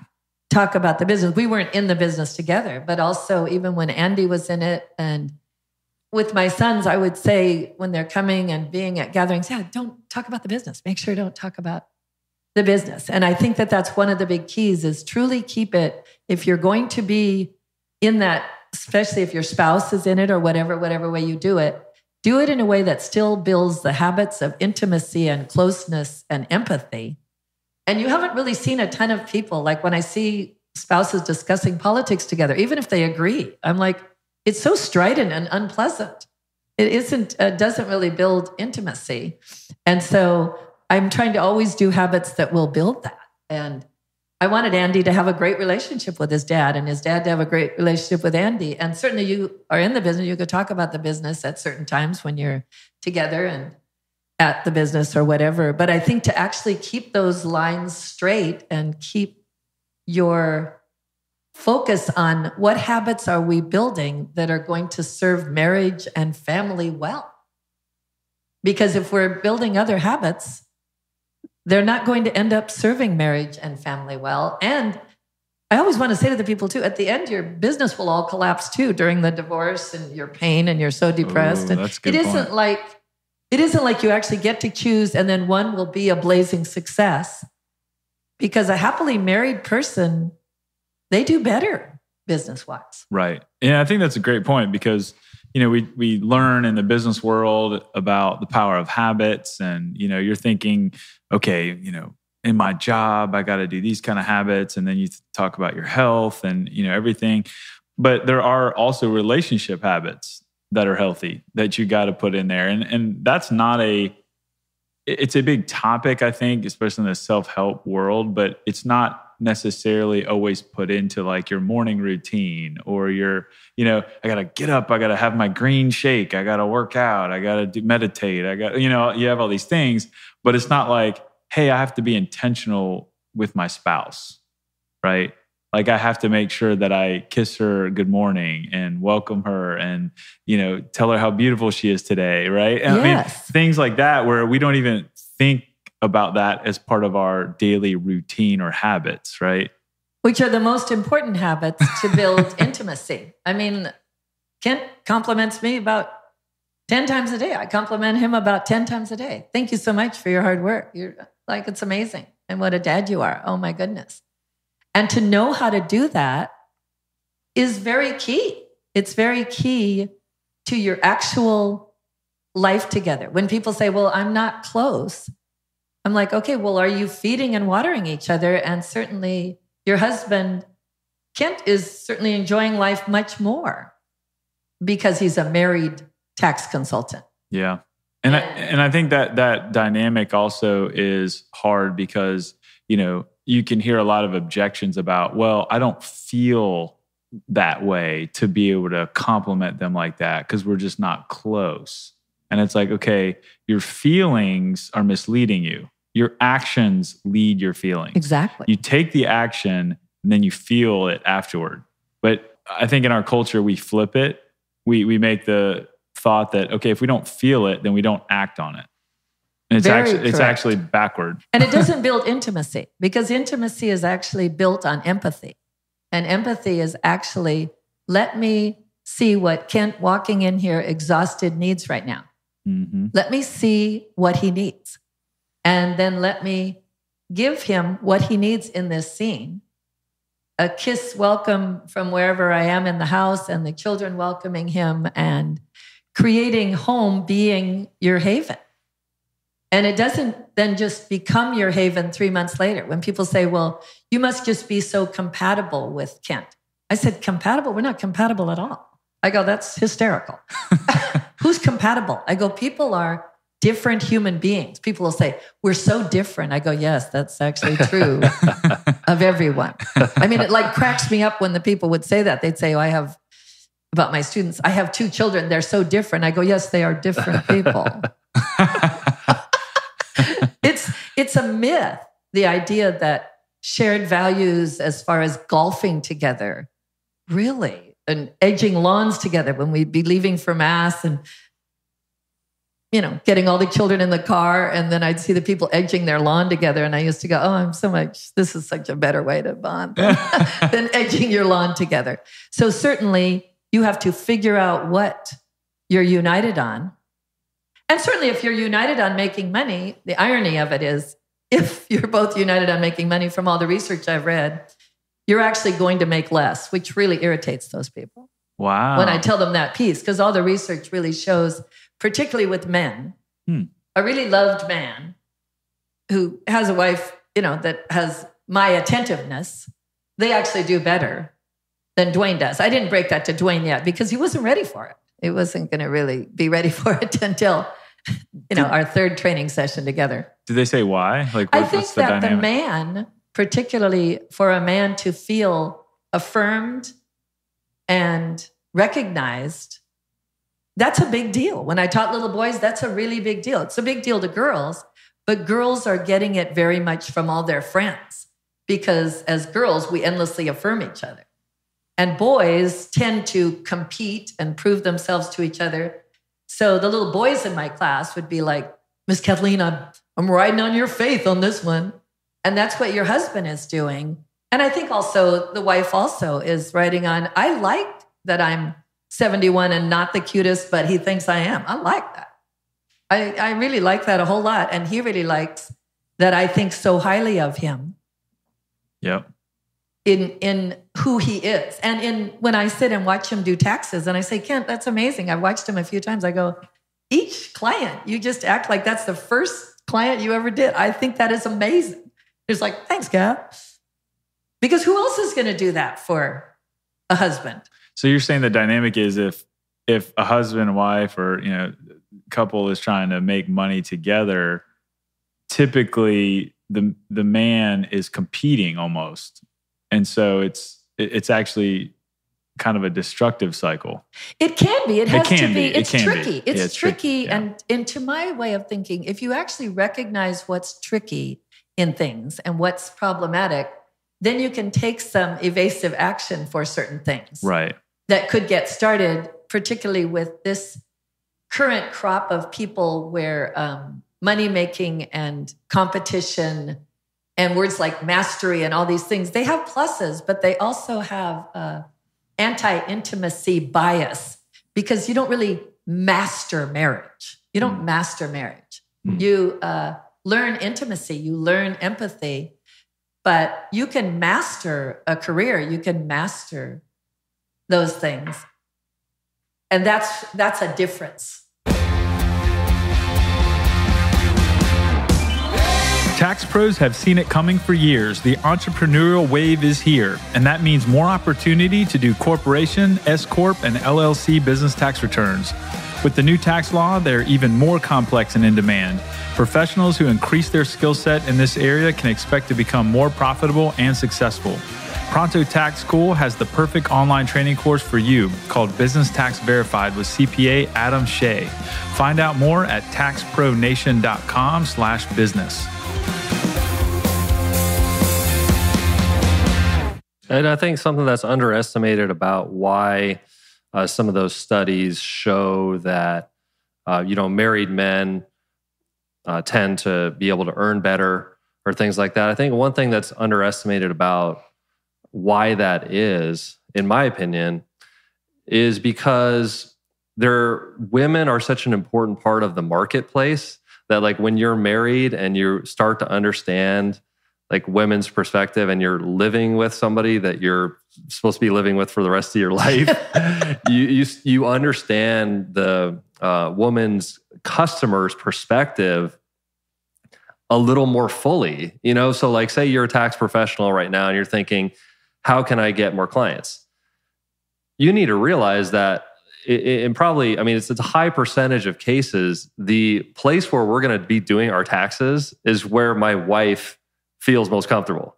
talk about the business. We weren't in the business together, but also even when Andy was in it, and with my sons, I would say when they're coming and being at gatherings, don't talk about the business. Make sure don't talk about the business. And I think that that's one of the big keys is truly keep it. If you're going to be in that, especially if your spouse is in it or whatever way you do it in a way that still builds the habits of intimacy and closeness and empathy. And you haven't really seen a ton of people, like when I see spouses discussing politics together, even if they agree, I'm like, it's so strident and unpleasant. It doesn't really build intimacy. And so I'm trying to always do habits that will build that. And I wanted Andy to have a great relationship with his dad and his dad to have a great relationship with Andy. And certainly you are in the business. You could talk about the business at certain times when you're together and at the business or whatever. But I think to actually keep those lines straight and keep your focus on what habits are we building that are going to serve marriage and family well. Because if we're building other habits, they're not going to end up serving marriage and family well. And I always want to say to the people too, at the end, your business will all collapse too during the divorce and your pain and you're so depressed. And that's a good point. It isn't like you actually get to choose and then one will be a blazing success, because a happily married person, they do better business-wise. Right. And I think that's a great point because, we learn in the business world about the power of habits and, you're thinking, okay, in my job, I got to do these kind of habits. And then you talk about your health and, everything. But there are also relationship habits that are healthy that you got to put in there. And that's not it's a big topic, I think, especially in the self-help world, but it's not necessarily always put into like your morning routine or your, I got to get up, I got to have my green shake, I got to work out, I got to meditate, you have all these things, but it's not like, hey, I have to be intentional with my spouse, right? Like I have to make sure that I kiss her good morning and welcome her and, tell her how beautiful she is today, right? And yes. I mean, things like that where we don't even think about that as part of our daily routine or habits, right? Which are the most important habits to build intimacy. I mean, Kent compliments me about 10 times a day. I compliment him about 10 times a day. Thank you so much for your hard work. You're like, it's amazing. And what a dad you are. Oh my goodness. And to know how to do that is very key. It's very key to your actual life together. When people say, well, I'm not close, I'm like, okay, well, are you feeding and watering each other? And certainly your husband, Kent, is certainly enjoying life much more because he's a married tax consultant. Yeah. And I think that dynamic also is hard because, you can hear a lot of objections about, well, I don't feel that way to be able to compliment them like that because we're just not close. And it's like, okay, your feelings are misleading you. Your actions lead your feelings. Exactly. You take the action and then you feel it afterward. But I think in our culture, we flip it. We make the thought that, okay, if we don't feel it, then we don't act on it. And it's actually backward. And it doesn't build intimacy because intimacy is actually built on empathy. And empathy is actually, let me see what Kent walking in here exhausted needs right now. Mm-hmm. Let me see what he needs. And then let me give him what he needs in this scene. A kiss welcome from wherever I am in the house and the children welcoming him and creating home being your haven. And it doesn't then just become your haven 3 months later. When people say, well, you must just be so compatible with Kent. I said, compatible? We're not compatible at all. I go, that's hysterical. Who's compatible? I go, people are different human beings. People will say, we're so different. I go, yes, that's actually true of everyone. I mean, it like cracks me up when the people would say that. They'd say, oh, about my students, I have 2 children. They're so different. I go, yes, they are different people. It's a myth. the idea that shared values as far as golfing together, really, and edging lawns together when we'd be leaving for Mass and, getting all the children in the car, and then I'd see the people edging their lawn together, and I used to go, this is such a better way to bond than edging your lawn together. So certainly you have to figure out what you're united on. And certainly if you're united on making money, the irony of it is, if you're both united on making money, from all the research I've read, you're actually going to make less, which really irritates those people. Wow. When I tell them that piece, because all the research really shows, particularly with men, a really loved man who has a wife, that has my attentiveness, they actually do better than Dwayne does. I didn't break that to Dwayne yet because he wasn't ready for it. He wasn't going to really be ready for it until, our third training session together. Did they say why? I think that the man, particularly for a man to feel affirmed and recognized, that's a big deal. When I taught little boys, that's a really big deal. It's a big deal to girls, but girls are getting it very much from all their friends because as girls, we endlessly affirm each other. And boys tend to compete and prove themselves to each other. So the little boys in my class would be like, Miss Kathleen, I'm riding on your faith on this one. And that's what your husband is doing. And I think also the wife also is riding on, I like that I'm 71 and not the cutest, but he thinks I am. I like that. I really like that a whole lot. And he really likes that I think so highly of him. Yep. In who he is. And in when I sit and watch him do taxes and I say, Kent, that's amazing. I've watched him a few times. I go, each client, you just act like that's the first client you ever did. I think that is amazing. He's like, thanks, Kat. Because who else is going to do that for a husband? So you're saying the dynamic is if a husband and wife or couple is trying to make money together, typically the man is competing almost. And so it's actually kind of a destructive cycle. It can be. It has to be. It's tricky. Be. It's tricky. Yeah. And to my way of thinking, if you actually recognize what's tricky in things and what's problematic, then you can take some evasive action for certain things. Right. That could get started, particularly with this current crop of people where money making and competition and words like mastery and all these things, they have pluses, but they also have anti-intimacy bias because you don't really master marriage. You don't master marriage. You learn intimacy, you learn empathy, but you can master a career. You can master those things. And that's a difference. Tax pros have seen it coming for years. The entrepreneurial wave is here, and that means more opportunity to do corporation, S-Corp, and LLC business tax returns. With the new tax law, they're even more complex and in demand. Professionals who increase their skill set in this area can expect to become more profitable and successful. Pronto Tax School has the perfect online training course for you called Business Tax Verified with CPA Adam Shea. Find out more at taxpronation.com/business. And I think something that's underestimated about why some of those studies show that, married men tend to be able to earn better or things like that. I think one thing that's underestimated about why that is, in my opinion, is because women are such an important part of the marketplace that like when you're married and you start to understand like women's perspective and you're living with somebody that you're supposed to be living with for the rest of your life, you understand the woman's customer's perspective a little more fully, So like say you're a tax professional right now and you're thinking, how can I get more clients? You need to realize that it's a high percentage of cases, the place where we're going to be doing our taxes is where my wife feels most comfortable.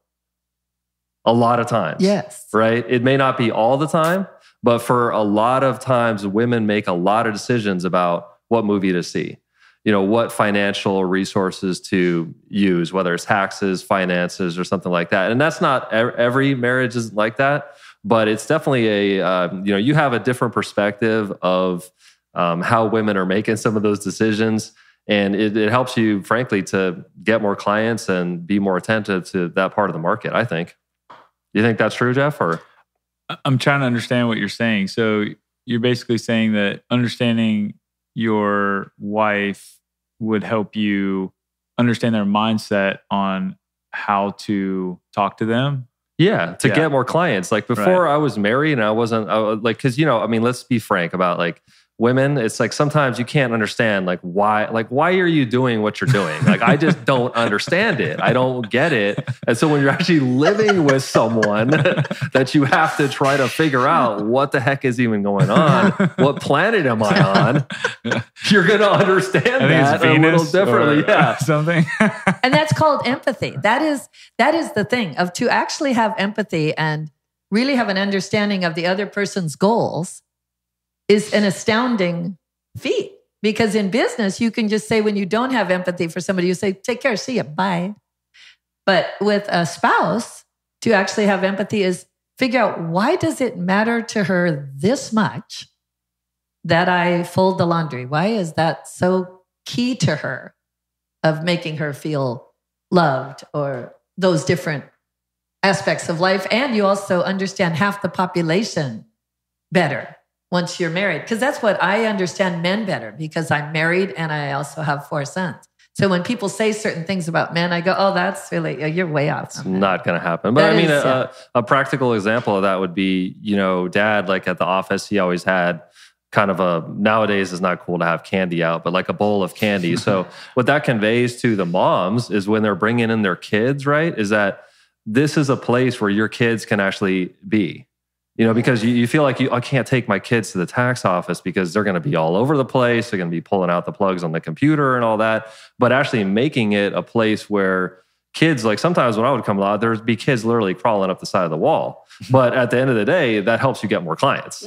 A lot of times. Yes. Right? It may not be all the time, but for a lot of times, women make a lot of decisions about what movie to see. what financial resources to use, whether it's taxes, finances, or something like that. And that's not every marriage is like that, but it's definitely you have a different perspective of how women are making some of those decisions. And it helps you, frankly, to get more clients and be more attentive to that part of the market, I think. You think that's true, Jeff? Or I'm trying to understand what you're saying. So you're basically saying that understanding your wife would help you understand their mindset on how to talk to them? Yeah, to get more clients. Like before I was married and I wasn't because, let's be frank about like women. It's like sometimes you can't understand why are you doing what you're doing? Like I just don't understand it. I don't get it. And so when you're actually living with someone that you have to try to figure out what the heck is even going on, what planet am I on? You're going to understand that a little differently. Yeah, something. And that's called empathy. That is the thing of to actually have empathy and really have an understanding of the other person's goals is an astounding feat. Because in business, you can just say when you don't have empathy for somebody, you say, take care, see ya, bye. But with a spouse, to actually have empathy is figure out why does it matter to her this much that I fold the laundry? Why is that so key to her of making her feel loved or those different aspects of life? And you also understand half the population better once you're married. Because that's what I understand men better because I'm married and I also have 4 sons. So when people say certain things about men, I go, oh, that's really, you're way off. It's not going to happen. But a practical example of that would be, dad, like at the office, he always had kind of nowadays it's not cool to have candy out, but like a bowl of candy. So what that conveys to the moms is when they're bringing in their kids, right, is that this is a place where your kids can actually be. Because you feel like I can't take my kids to the tax office because they're going to be all over the place. They're going to be pulling out the plugs on the computer and all that. But actually making it a place where kids, like sometimes when I would come out, there'd be kids literally crawling up the side of the wall. But at the end of the day, that helps you get more clients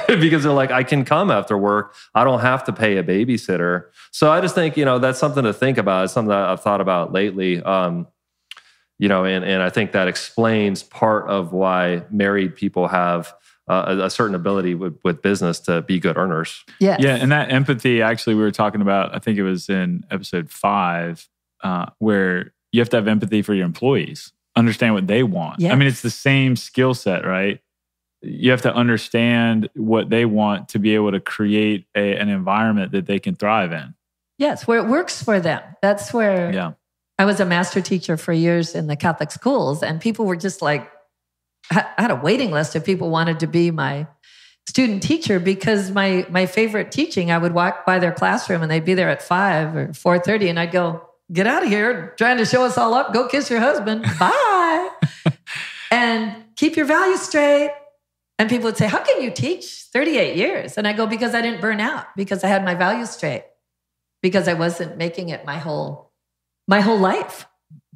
because they're like, I can come after work. I don't have to pay a babysitter. So I just think, that's something to think about. It's something that I've thought about lately. And I think that explains part of why married people have a certain ability with business to be good earners. Yes. Yeah. And that empathy, actually, we were talking about, I think it was in episode 5, where you have to have empathy for your employees, understand what they want. Yes. I mean, it's the same skill set, right? You have to understand what they want to be able to create an environment that they can thrive in. Yes, where it works for them. That's where... Yeah. I was a master teacher for years in the Catholic schools, and people were just like, I had a waiting list of people wanted to be my student teacher because my favorite teaching, I would walk by their classroom and they'd be there at 5 or 4:30 and I'd go, get out of here, trying to show us all up, go kiss your husband, bye. And keep your values straight. And people would say, how can you teach 38 years? And I go, because I didn't burn out, because I had my values straight, because I wasn't making it my whole life.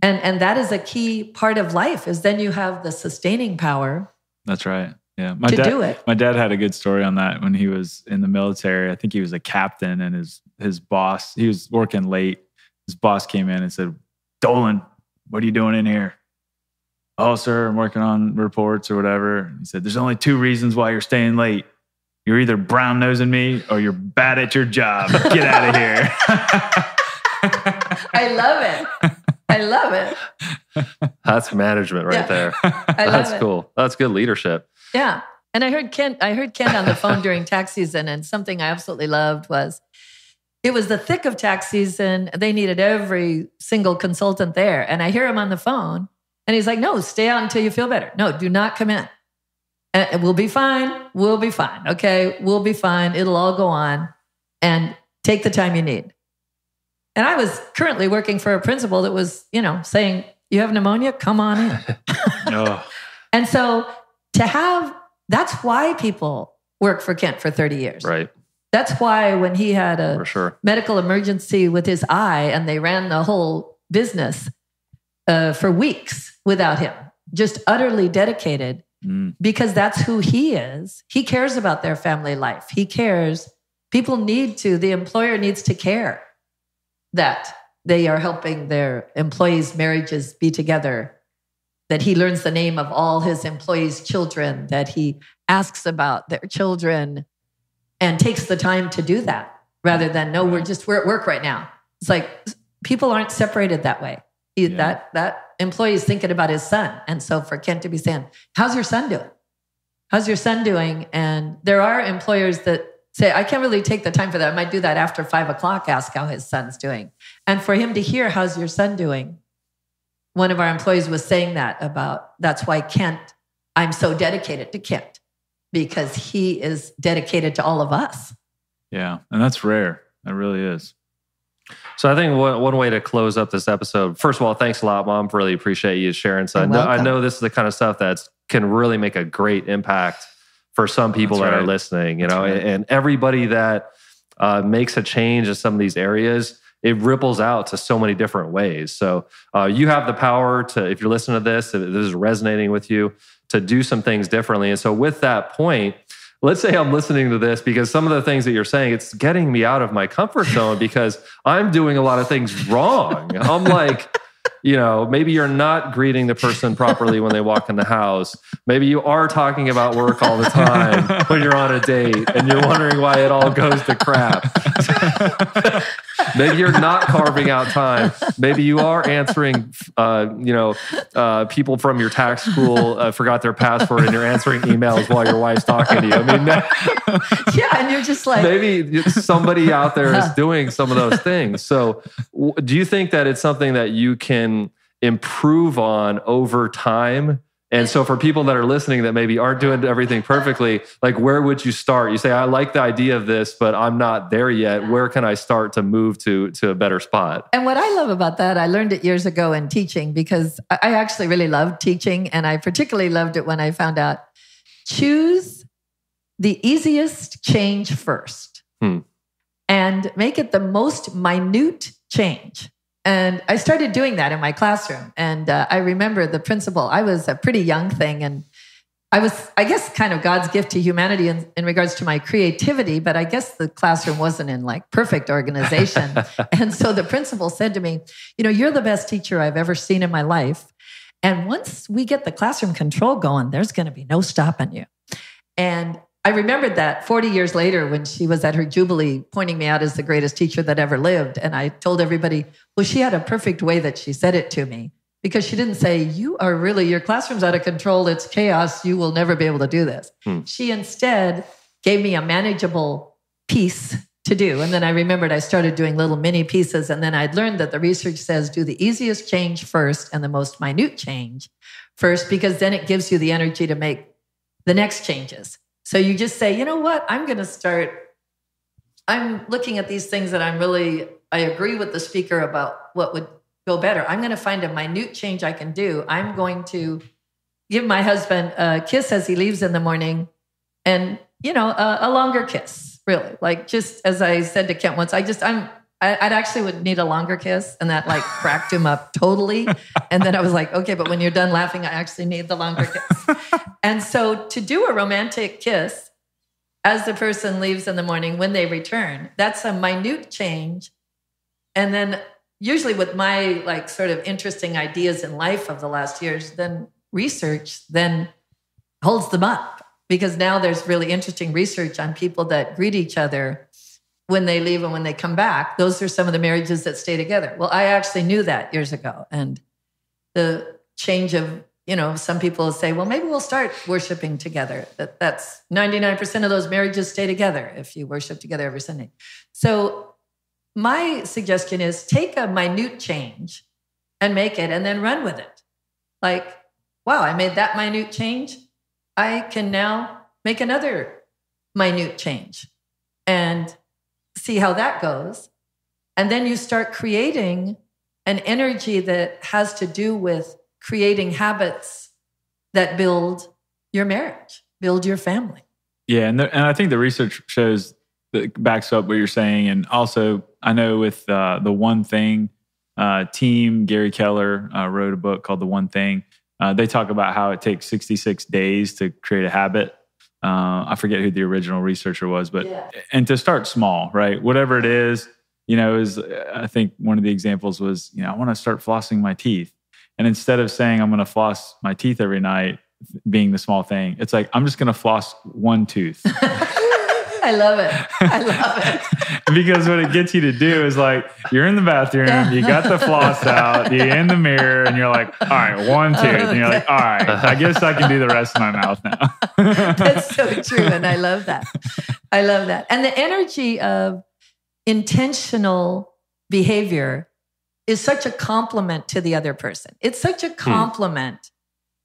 And that is a key part of life is then you have the sustaining power. That's right. Yeah. Do it. My dad had a good story on that when he was in the military. I think he was a captain and his boss, he was working late. His boss came in and said, Dolan, what are you doing in here? Oh, sir, I'm working on reports or whatever. He said, there's only 2 reasons why you're staying late. You're either brown-nosing me or you're bad at your job. Get out of here. I love it. That's management right there. That's cool. That's good leadership. Yeah. And I heard Ken on the phone during tax season, and something I absolutely loved was it was the thick of tax season. They needed every single consultant there. And I hear him on the phone and he's like, no, stay out until you feel better. No, do not come in. And we'll be fine. We'll be fine. Okay. We'll be fine. It'll all go on, and take the time you need. And I was currently working for a principal that was, saying, you have pneumonia? Come on in. Oh. And so that's why people work for Kent for 30 years. Right. That's why when he had a medical emergency with his eye and they ran the whole business for weeks without him, just utterly dedicated, because that's who he is. He cares about their family life. He cares. The employer needs to care that they are helping their employees' marriages be together, that he learns the name of all his employees' children, that he asks about their children and takes the time to do that rather than, no, we're at work right now. It's like people aren't separated that way. That employee is thinking about his son. And so for Kent to be saying, how's your son doing? How's your son doing? And there are employers that say, I can't really take the time for that. I might do that after 5 o'clock, ask how his son's doing. And for him to hear, how's your son doing? One of our employees was saying that about, that's why Kent, I'm so dedicated to Kent, because he is dedicated to all of us. Yeah. And that's rare. That really is. So I think one way to close up this episode, first of all, thanks a lot, Mom. Really appreciate you sharing. So I know this is the kind of stuff that can really make a great impact for some people that are listening, and everybody that makes a change in some of these areas, it ripples out to so many different ways. So you have the power to, if you're listening to this, if this is resonating with you, to do some things differently. And so with that point, let's say I'm listening to this because some of the things that you're saying, it's getting me out of my comfort zone because I'm doing a lot of things wrong. I'm like, maybe you're not greeting the person properly when they walk in the house. Maybe you are talking about work all the time when you're on a date and you're wondering why it all goes to crap. Maybe you're not carving out time. Maybe you are answering, people from your tax school forgot their password and you're answering emails while your wife's talking to you. I mean, and you're just like... Maybe somebody out there is doing some of those things. So do you think that it's something that you can improve on over time? And so for people that are listening that maybe aren't doing everything perfectly, like where would you start? You say, I like the idea of this, but I'm not there yet. Where can I start to move to a better spot? And what I love about that, I learned it years ago in teaching because I actually really loved teaching. And I particularly loved it when I found out, choose the easiest change first and make it the most minute change. And I started doing that in my classroom. And I remember the principal, I was a pretty young thing. And I was, I guess, kind of God's gift to humanity in regards to my creativity. But I guess the classroom wasn't in like perfect organization. And so the principal said to me, you're the best teacher I've ever seen in my life. And once we get the classroom control going, there's going to be no stopping you. And I remembered that 40 years later when she was at her jubilee, pointing me out as the greatest teacher that ever lived. And I told everybody, well, she had a perfect way that she said it to me because she didn't say, your classroom's out of control. It's chaos. You will never be able to do this. She instead gave me a manageable piece to do. And then I remembered I started doing little mini pieces. And then I'd learned that the research says do the easiest change first and the most minute change first, because then it gives you the energy to make the next changes. So you just say, you know what, I'm looking at these things that I agree with the speaker about what would go better. I'm going to find a minute change I can do. I'm going to give my husband a kiss as he leaves in the morning and, a longer kiss, really. Like just as I said to Kent once, I'd actually would need a longer kiss, and that like cracked him up totally. And then I was like, okay, but when you're done laughing, I actually need the longer kiss. And so to do a romantic kiss as the person leaves in the morning when they return, that's a minute change. And then usually with my like sort of interesting ideas in life of the last years, then research then holds them up, because now there's really interesting research on people that greet each other when they leave and when they come back. Those are some of the marriages that stay together. Well, I actually knew that years ago. And the change of, some people say, well, maybe we'll start worshiping together. That's 99% of those marriages stay together if you worship together every Sunday. So my suggestion is take a minute change and make it and then run with it. Like, wow, I made that minute change. I can now make another minute change and see how that goes. And then you start creating an energy that has to do with creating habits that build your marriage, build your family. Yeah, and I think the research shows that backs up what you're saying. And also, I know with the One Thing team, Gary Keller wrote a book called The One Thing. They talk about how it takes 66 days to create a habit. I forget who the original researcher was, but and to start small, right? Whatever it is, I think one of the examples was, I want to start flossing my teeth. And instead of saying I'm going to floss my teeth every night, being the small thing, it's like, I'm just going to floss one tooth. I love it. Because what it gets you to do is like, you're in the bathroom, you got the floss out, you're in the mirror, and you're like, all right, one tooth. And you're like, all right, I guess I can do the rest of my mouth now. That's so true. And I love that. And the energy of intentional behavior is such a compliment to the other person. It's such a compliment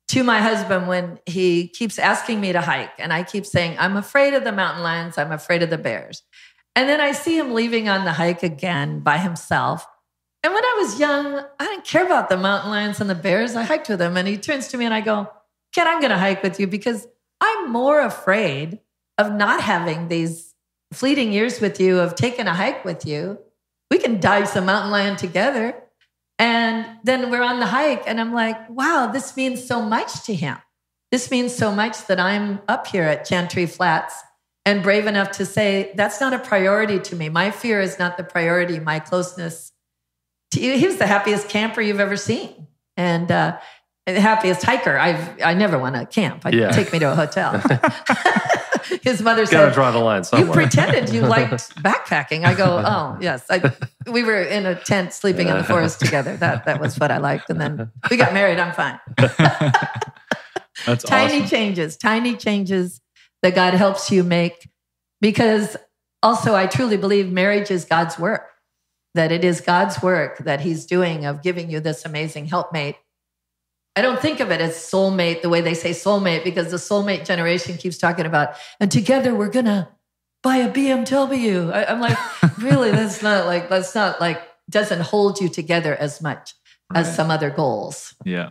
to my husband when he keeps asking me to hike. And I keep saying, I'm afraid of the mountain lions. I'm afraid of the bears. And then I see him leaving on the hike again by himself. And when I was young, I didn't care about the mountain lions and the bears. I hiked with him. And he turns to me and I go, Ken, I'm going to hike with you because I'm more afraid of not having these fleeting years with you, of taking a hike with you. We can dive some mountain lion together. And then we're on the hike and I'm like, wow, this means so much to him. This means so much that I'm up here at Chantry Flats and brave enough to say, that's not a priority to me. My fear is not the priority. My closeness to you. He was the happiest camper you've ever seen. And the happiest hiker. I never want to camp. Take me to a hotel. His mother said, "Gotta draw the line somewhere." You pretended you liked backpacking. I go, oh yes. We were in a tent sleeping in the forest together. That was what I liked. And then we got married. I'm fine. That's tiny awesome. Tiny changes that God helps you make. Because also, I truly believe marriage is God's work. That it is God's work that He's doing of giving you this amazing helpmate. I don't think of it as soulmate the way they say soulmate, because the soulmate generation keeps talking about, and together we're going to buy a BMW. I'm like, really, that's not like, doesn't hold you together as much as some other goals. Yeah.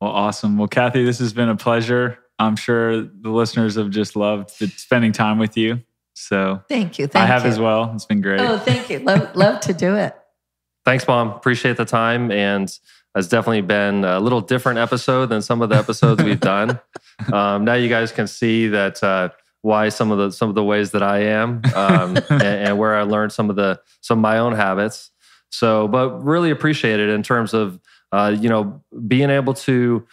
Well, awesome. Well, Kathy, this has been a pleasure. I'm sure the listeners have just loved spending time with you. So thank you. I have as well. It's been great. Oh, thank you. Love to do it. Thanks, Mom. Appreciate the time. And it's definitely been a little different episode than some of the episodes we've done. Now you guys can see that why some of the ways that I am, and where I learned some of my own habits. So, but really appreciate it in terms of being able to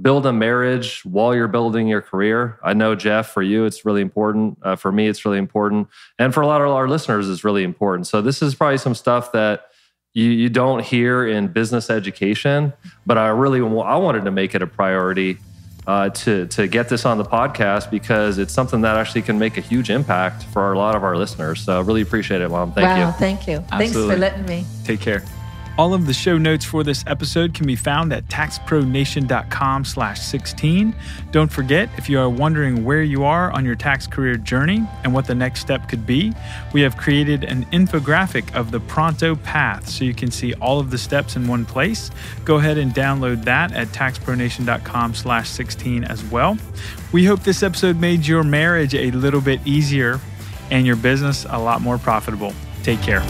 build a marriage while you're building your career. I know, Jeff, for you, it's really important. For me, it's really important. And for a lot of our listeners, it's really important. So this is probably some stuff that you don't hear in business education, but I wanted to make it a priority to get this on the podcast, because it's something that actually can make a huge impact for a lot of our listeners. So I really appreciate it, Mom. Thank you. Thank you. Absolutely. Thanks for letting me. Take care. All of the show notes for this episode can be found at taxpronation.com/16. Don't forget, if you are wondering where you are on your tax career journey and what the next step could be, we have created an infographic of the Pronto path so you can see all of the steps in one place. Go ahead and download that at taxpronation.com/16 as well. We hope this episode made your marriage a little bit easier and your business a lot more profitable. Take care.